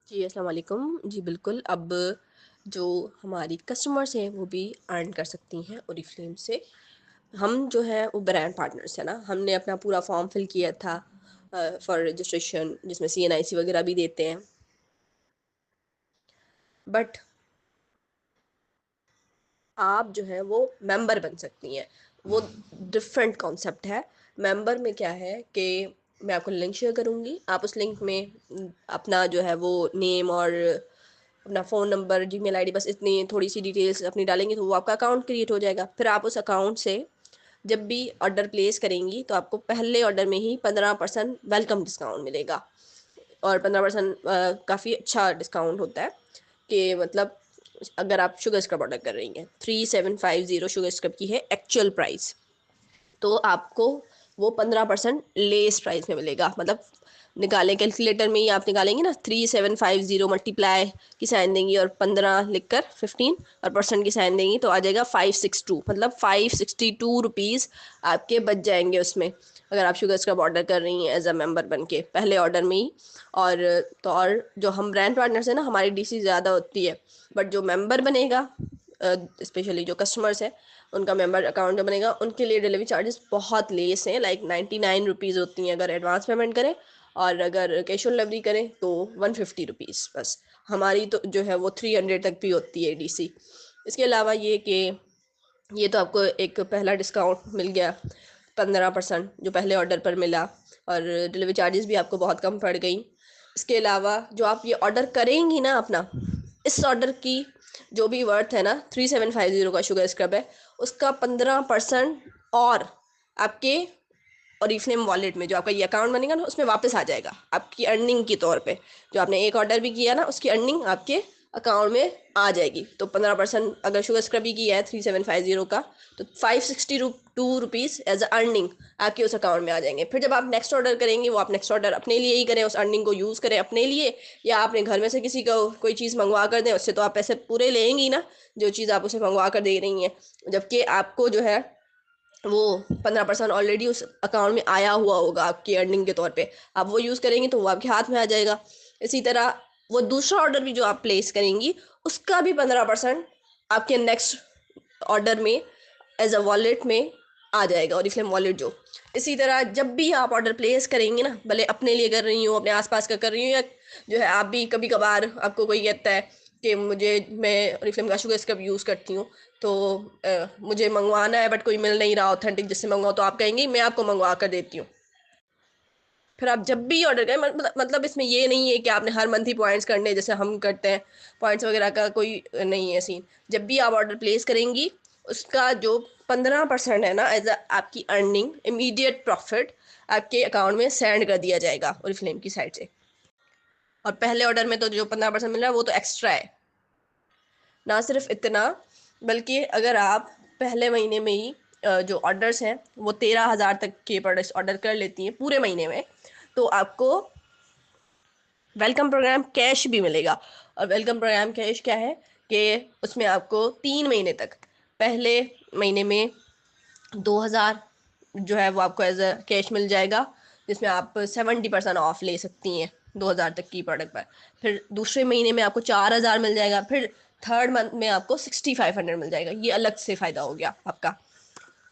जी, अस्सलाम वालेकुम। जी, बिल्कुल, अब जो हमारी कस्टमर्स हैं, वो भी अर्न कर सकती हैं ओरिफ्लेम से। हम जो है वो ब्रांड पार्टनर्स हैं ना, हमने अपना पूरा फॉर्म फिल किया था फॉर रजिस्ट्रेशन, जिसमें सीएनआईसी वगैरह भी देते हैं। बट आप जो है वो मेंबर बन सकती हैं। वो डिफरेंट कॉन्सेप्ट है। मेंबर में क्या है कि मैं आपको लिंक शेयर करूँगी, आप उस लिंक में अपना जो है वो नेम और अपना फ़ोन नंबर, जीमेल आईडी, बस इतनी थोड़ी सी डिटेल्स अपनी डालेंगे तो वो आपका अकाउंट क्रिएट हो जाएगा। फिर आप उस अकाउंट से जब भी ऑर्डर प्लेस करेंगी तो आपको पहले ऑर्डर में ही 15% वेलकम डिस्काउंट मिलेगा। और 15% काफ़ी अच्छा डिस्काउंट होता है कि मतलब अगर आप शुगर स्क्रब ऑर्डर कर रही हैं, 3750 शुगर स्क्रब की है एक्चुअल प्राइस, तो आपको वो 15% लेस प्राइस में मिलेगा। मतलब निकालें कैलकुलेटर में ही आप निकालेंगे ना, 3750 मल्टीप्लाई की साइन देंगी और 15 लिखकर 15 और परसेंट की साइन देंगी तो आ जाएगा 562, मतलब 562 रुपीज़ आपके बच जाएंगे उसमें, अगर आप शुगर स्क्रब ऑर्डर कर रही हैं एज अ मेंबर बन के पहले ऑर्डर में ही। और तो और जो हम ब्रांड पार्टनर्स हैं ना, हमारी डीसी ज़्यादा होती है, बट जो मेंबर बनेगा, स्पेशली जो कस्टमर्स हैं, उनका मेंबर अकाउंट जो बनेगा उनके लिए डिलीवरी चार्जेस बहुत लेस हैं, लाइक 99 रुपीज़ होती हैं अगर एडवांस पेमेंट करें, और अगर कैश ऑन डिलीवरी करें तो 150 रुपीज़ बस। हमारी तो जो है वो 300 तक भी होती है डीसी। इसके अलावा ये कि ये तो आपको एक पहला डिस्काउंट मिल गया, 15% जो पहले ऑर्डर पर मिला, और डिलीवरी चार्जेस भी आपको बहुत कम पड़ गई। इसके अलावा जो आप ये ऑर्डर करेंगी ना अपना, इस ऑर्डर की जो भी वर्थ है ना, 3750 का शुगर स्क्रब है, उसका 15% और आपके ओरिफ्लेम वॉलेट में जो आपका ये अकाउंट बनेगा ना, उसमें वापस आ जाएगा आपकी अर्निंग के तौर पे। जो आपने एक ऑर्डर भी किया ना, उसकी अर्निंग आपके अकाउंट में आ जाएगी। तो 15% अगर शुगर स्क्रबी की है 3750 का, तो 562 रुपीज़ एज अ अर्निंग आपके उस अकाउंट में आ जाएंगे। फिर जब आप नेक्स्ट ऑर्डर करेंगे, वो आप नेक्स्ट ऑर्डर अपने लिए ही करें, उस अर्निंग को यूज़ करें अपने लिए, या अपने घर में से किसी को कोई चीज़ मंगवा कर दें, उससे तो आप पैसे पूरे लेंगी ना, जो चीज़ आप उसे मंगवा कर दे रही हैं। जबकि आपको जो है वो 15% ऑलरेडी उस अकाउंट में आया हुआ होगा आपकी अर्निंग के तौर पे, आप वो यूज़ करेंगी तो वो आपके हाथ में आ जाएगा। इसी तरह वो दूसरा ऑर्डर भी जो आप प्लेस करेंगी, उसका भी 15% आपके नेक्स्ट ऑर्डर में एज अ वॉलेट में आ जाएगा, और इसलिए वॉलेट जो, इसी तरह जब भी आप ऑर्डर प्लेस करेंगे ना, भले अपने लिए कर रही हो, अपने आसपास का कर रही हो, या जो है आप भी कभी कभार आपको कोई कहता है कि मैं ओरिफ्लेम का शुगर स्क्रब यूज़ करती हूँ, तो मुझे मंगवाना है बट कोई मिल नहीं रहा ऑथेंटिक जिससे मंगवाओ, तो आप कहेंगे मैं आपको मंगवा कर देती हूँ। फिर आप जब भी ऑर्डर करें, मतलब इसमें ये नहीं है कि आपने हर मंथ ही पॉइंट्स करने जैसे हम करते हैं, पॉइंट्स वगैरह का कोई नहीं है सीन। जब भी आप ऑर्डर प्लेस करेंगी, उसका जो 15% है ना, एज अ आपकी अर्निंग इमीडिएट प्रॉफिट आपके अकाउंट में सेंड कर दिया जाएगा ओरिफ्लेम की साइड से। और पहले ऑर्डर में तो जो 15% मिल रहा है वो तो एक्स्ट्रा है। ना सिर्फ इतना, बल्कि अगर आप पहले महीने में ही जो ऑर्डर्स हैं वो 13,000 तक के प्रोडक्ट्स ऑर्डर कर लेती हैं पूरे महीने में, तो आपको वेलकम प्रोग्राम कैश भी मिलेगा। और वेलकम प्रोग्राम कैश क्या है कि उसमें आपको 3 महीने तक, पहले महीने में 2,000 जो है वो आपको एज अ कैश मिल जाएगा, जिसमें आप 70% ऑफ ले सकती हैं 2,000 तक की प्रोडक्ट पर। फिर दूसरे महीने में आपको 4,000 मिल जाएगा। फिर थर्ड मंथ में आपको 6,500 मिल जाएगा। ये अलग से फ़ायदा हो गया आपका।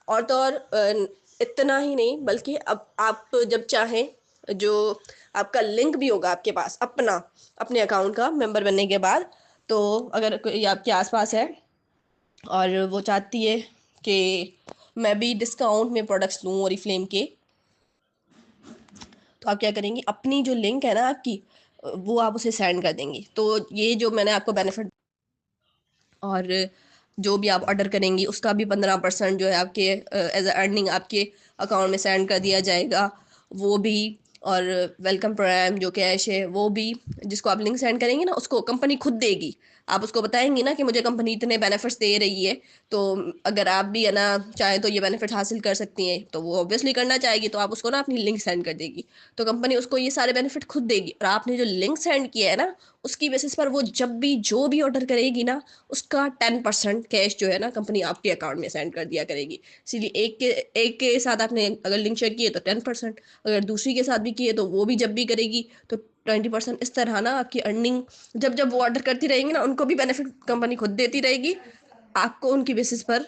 और तो और इतना ही नहीं, बल्कि अब आप जब चाहें, जो आपका लिंक भी होगा आपके पास अपना, अपने अकाउंट का मेंबर बनने के बाद, तो अगर कोई आपके आसपास है और वो चाहती है कि मैं भी डिस्काउंट में प्रोडक्ट्स लूँ ओरिफ्लेम के, तो आप क्या करेंगी, अपनी जो लिंक है ना आपकी, वो आप उसे सेंड कर देंगी, तो ये जो मैंने आपको बेनिफिट, और जो भी आप ऑर्डर करेंगी उसका भी 15% जो है आपके एज अ अर्निंग आपके अकाउंट में सेंड कर दिया जाएगा, वो भी। और वेलकम प्रोग्राम जो कैश है वो भी, जिसको आप लिंक सेंड करेंगे ना उसको कंपनी खुद देगी। आप उसको बताएंगी ना कि मुझे कंपनी इतने बेनिफिट्स दे रही है, तो अगर आप भी है ना चाहें तो ये बेनिफिट हासिल कर सकती हैं, तो वो ऑब्वियसली करना चाहेगी, तो आप उसको ना अपनी लिंक सेंड कर देगी, तो कंपनी उसको ये सारे बेनिफिट खुद देगी। और आपने जो लिंक सेंड किया है ना, उसकी बेसिस पर वो जब भी जो भी ऑर्डर करेगी ना, उसका 10% कैश जो है ना कंपनी आपके अकाउंट में सेंड कर दिया करेगी। इसीलिए एक के साथ आपने अगर लिंक शेयर किए तो 10%, अगर दूसरी के साथ भी किए तो वो भी जब भी करेगी तो 20% इस तरह ना आपकी अर्निंग जब जब वो ऑर्डर करती रहेंगी ना, उनको भी बेनिफिट कंपनी खुद देती रहेगी, आपको उनकी बेसिस पर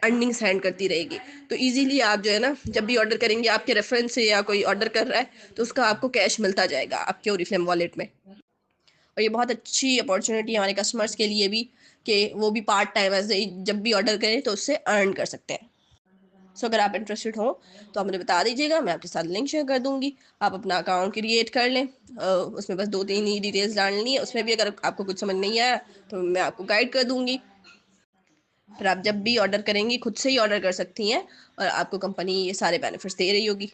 अर्निंग सेंड करती रहेगी। तो इजीली आप जो है ना, जब भी ऑर्डर करेंगे आपके रेफरेंस से या कोई ऑर्डर कर रहा है तो उसका आपको कैश मिलता जाएगा आपके ओरिफ्लेम वॉलेट में। और ये बहुत अच्छी अपॉर्चुनिटी है हमारे कस्टमर्स के लिए भी कि वो भी पार्ट टाइम ऐसे जब भी ऑर्डर करें तो उससे अर्न कर सकते हैं। सो अगर आप इंटरेस्टेड हो तो आप मुझे बता दीजिएगा, मैं आपके साथ लिंक शेयर कर दूंगी। आप अपना अकाउंट क्रिएट कर लें, उसमें बस 2-3 ही डिटेल्स डालनी है। उसमें भी अगर आपको कुछ समझ नहीं आया तो मैं आपको गाइड कर दूंगी। फिर आप जब भी ऑर्डर करेंगी खुद से ही ऑर्डर कर सकती हैं और आपको कंपनी ये सारे बेनिफिट्स दे रही होगी।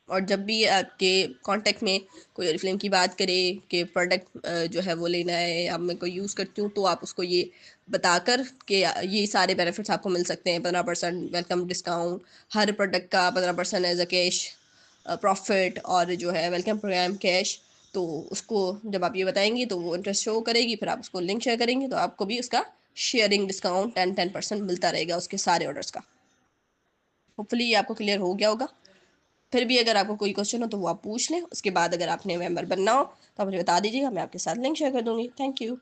और जब भी आपके कांटेक्ट में कोई ओरिफ्लेम की बात करे कि प्रोडक्ट जो है वो लेना है या मैं कोई यूज़ करती हूँ, तो आप उसको ये बताकर कि ये सारे बेनिफिट्स आपको मिल सकते हैं। 15% वेलकम डिस्काउंट, हर प्रोडक्ट का 15% एज अ कैश प्रॉफिट, और जो है वेलकम प्रोग्राम कैश। तो उसको जब आप ये बताएंगी तो वो इंटरेस्ट शो करेगी, फिर आप उसको लिंक शेयर करेंगे तो आपको भी उसका शेयरिंग डिस्काउंट 10% मिलता रहेगा उसके सारे ऑर्डर्स का। होपफुली ये आपको क्लियर हो गया होगा। फिर भी अगर आपको कोई क्वेश्चन हो तो वो आप पूछ लें। उसके बाद अगर आपने मेंबर बनना हो तो आप मुझे बता दीजिएगा, मैं आपके साथ लिंक शेयर कर दूंगी। Thank you.